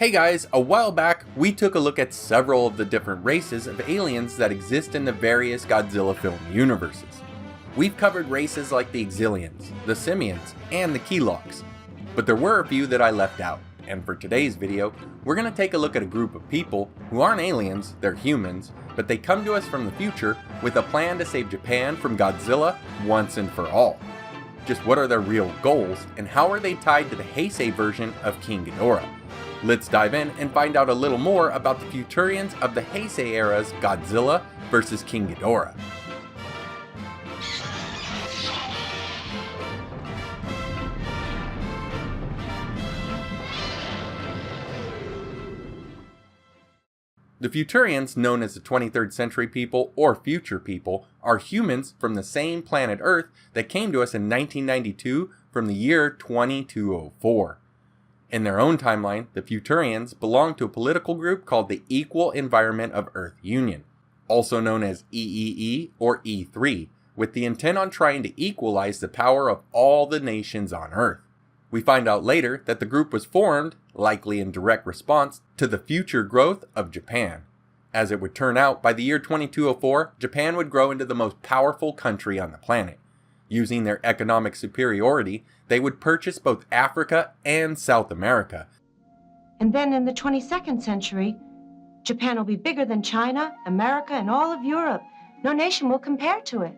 Hey guys, a while back we took a look at several of the different races of aliens that exist in the various Godzilla film universes. We've covered races like the Exilians, the Simians, and the Keloks, but there were a few that I left out, and for today's video, we're going to take a look at a group of people who aren't aliens, they're humans, but they come to us from the future with a plan to save Japan from Godzilla once and for all. Just what are their real goals, and how are they tied to the Heisei version of King Ghidorah? Let's dive in and find out a little more about the Futurians of the Heisei era's Godzilla vs. King Ghidorah. The Futurians, known as the 23rd century people or future people, are humans from the same planet Earth that came to us in 1992 from the year 2204. In their own timeline, the Futurians belong to a political group called the Equal Environment of Earth Union, also known as EEE or E3, with the intent on trying to equalize the power of all the nations on Earth. We find out later that the group was formed, likely in direct response to the future growth of Japan. As it would turn out, by the year 2204, Japan would grow into the most powerful country on the planet. Using their economic superiority, they would purchase both Africa and South America. And then in the 22nd century, Japan will be bigger than China, America, and all of Europe. No nation will compare to it.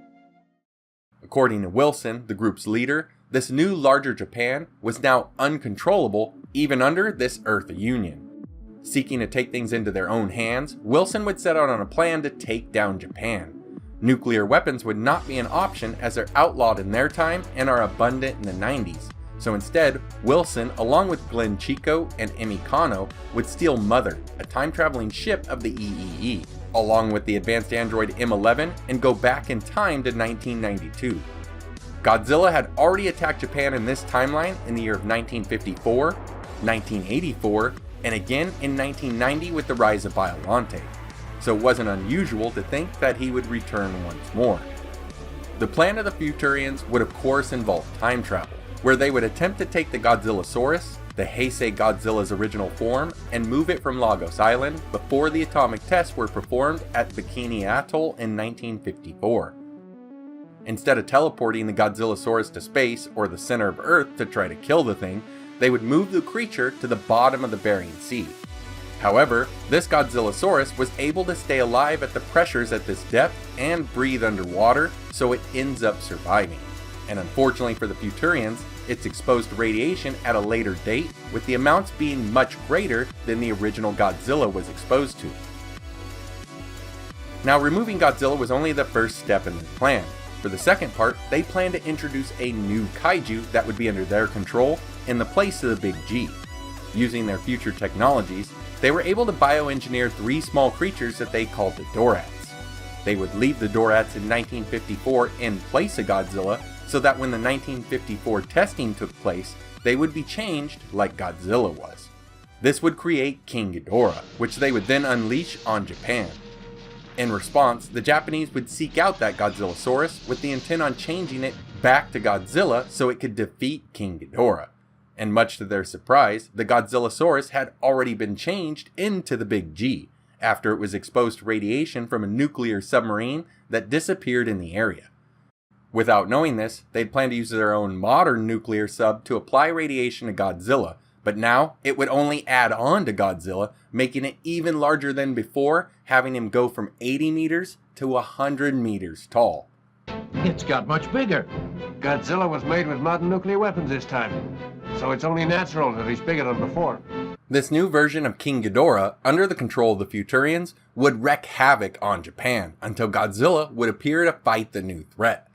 According to Wilson, the group's leader, this new larger Japan was now uncontrollable even under this Earth Union. Seeking to take things into their own hands, Wilson would set out on a plan to take down Japan. Nuclear weapons would not be an option as they're outlawed in their time and are abundant in the 90s. So instead, Wilson, along with Glenn Chico and Emi Kano, would steal Mother, a time-traveling ship of the EEE, along with the advanced android M11, and go back in time to 1992. Godzilla had already attacked Japan in this timeline in the year of 1954, 1984, and again in 1990 with the rise of Biollante. So it wasn't unusual to think that he would return once more. The plan of the Futurians would of course involve time travel, where they would attempt to take the Godzillasaurus, the Heisei Godzilla's original form, and move it from Lagos Island before the atomic tests were performed at Bikini Atoll in 1954. Instead of teleporting the Godzillasaurus to space or the center of Earth to try to kill the thing, they would move the creature to the bottom of the Bering Sea. However, this Godzillasaurus was able to stay alive at the pressures at this depth and breathe underwater, so it ends up surviving. And unfortunately for the Futurians, it's exposed to radiation at a later date, with the amounts being much greater than the original Godzilla was exposed to. Now, removing Godzilla was only the first step in their plan. For the second part, they plan to introduce a new kaiju that would be under their control in the place of the Big G. Using their future technologies, they were able to bioengineer 3 small creatures that they called the Dorats. They would leave the Dorats in 1954 in place of Godzilla, so that when the 1954 testing took place, they would be changed like Godzilla was. This would create King Ghidorah, which they would then unleash on Japan. In response, the Japanese would seek out that Godzillasaurus with the intent on changing it back to Godzilla so it could defeat King Ghidorah. And much to their surprise, the Godzillasaurus had already been changed into the Big G, after it was exposed to radiation from a nuclear submarine that disappeared in the area. Without knowing this, they'd planned to use their own modern nuclear sub to apply radiation to Godzilla, but now it would only add on to Godzilla, making it even larger than before, having him go from 80 meters to 100 meters tall. It's got much bigger. Godzilla was made with modern nuclear weapons this time, so it's only natural that he's bigger than before. This new version of King Ghidorah, under the control of the Futurians, would wreak havoc on Japan until Godzilla would appear to fight the new threat.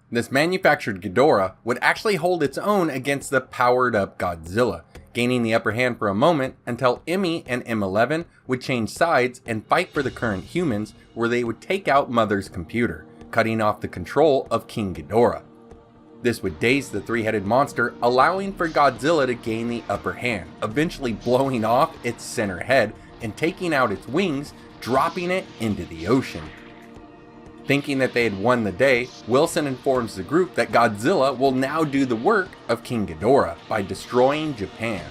This manufactured Ghidorah would actually hold its own against the powered-up Godzilla, gaining the upper hand for a moment until Emi and M11 would change sides and fight for the current humans, where they would take out Mother's computer, cutting off the control of King Ghidorah. This would daze the 3-headed monster, allowing for Godzilla to gain the upper hand, eventually blowing off its center head and taking out its wings, dropping it into the ocean. Thinking that they had won the day, Wilson informs the group that Godzilla will now do the work of King Ghidorah by destroying Japan.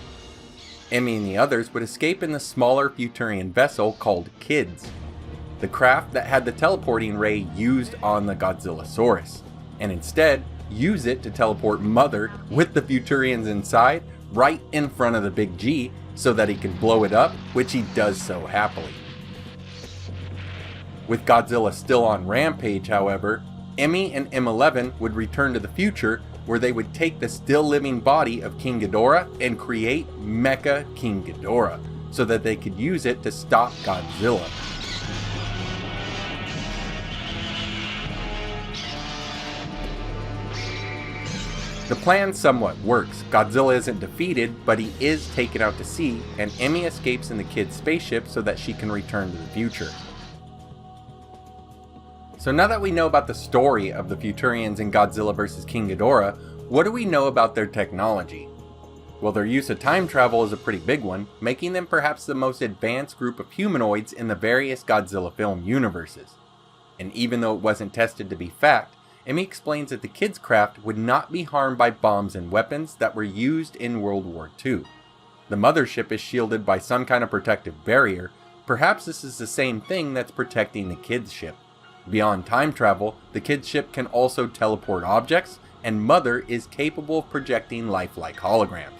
Emmy and the others would escape in the smaller Futurian vessel called Kids, the craft that had the teleporting ray used on the Godzillasaurus, and instead use it to teleport Mother with the Futurians inside right in front of the Big G so that he can blow it up, which he does so happily. With Godzilla still on rampage, however, Emmy and M11 would return to the future where they would take the still living body of King Ghidorah and create Mecha King Ghidorah so that they could use it to stop Godzilla. The plan somewhat works. Godzilla isn't defeated, but he is taken out to sea, and Emmy escapes in the kid's spaceship so that she can return to the future. So now that we know about the story of the Futurians in Godzilla vs. King Ghidorah, what do we know about their technology? Well, their use of time travel is a pretty big one, making them perhaps the most advanced group of humanoids in the various Godzilla film universes. And even though it wasn't tested to be fact, Emmy explains that the kids' craft would not be harmed by bombs and weapons that were used in World War II. The mothership is shielded by some kind of protective barrier. Perhaps this is the same thing that's protecting the kids' ship. Beyond time travel, the kids' ship can also teleport objects, and Mother is capable of projecting lifelike holograms.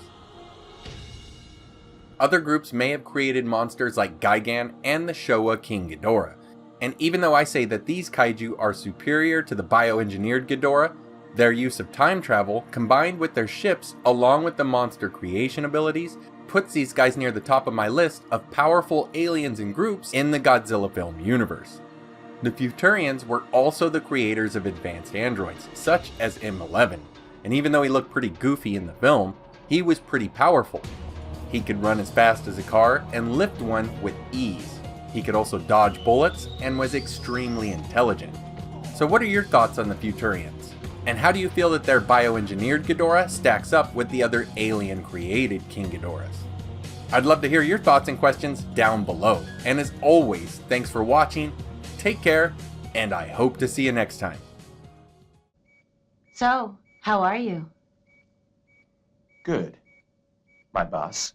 Other groups may have created monsters like Gigan and the Showa King Ghidorah, and even though I say that these kaiju are superior to the bioengineered Ghidorah, their use of time travel, combined with their ships along with the monster creation abilities, puts these guys near the top of my list of powerful aliens and groups in the Godzilla film universe. The Futurians were also the creators of advanced androids, such as M11, and even though he looked pretty goofy in the film, he was pretty powerful. He could run as fast as a car and lift one with ease. He could also dodge bullets and was extremely intelligent. So what are your thoughts on the Futurians? And how do you feel that their bioengineered Ghidorah stacks up with the other alien-created King Ghidorahs? I'd love to hear your thoughts and questions down below. And as always, thanks for watching, take care, and I hope to see you next time. So, how are you? Good, my boss.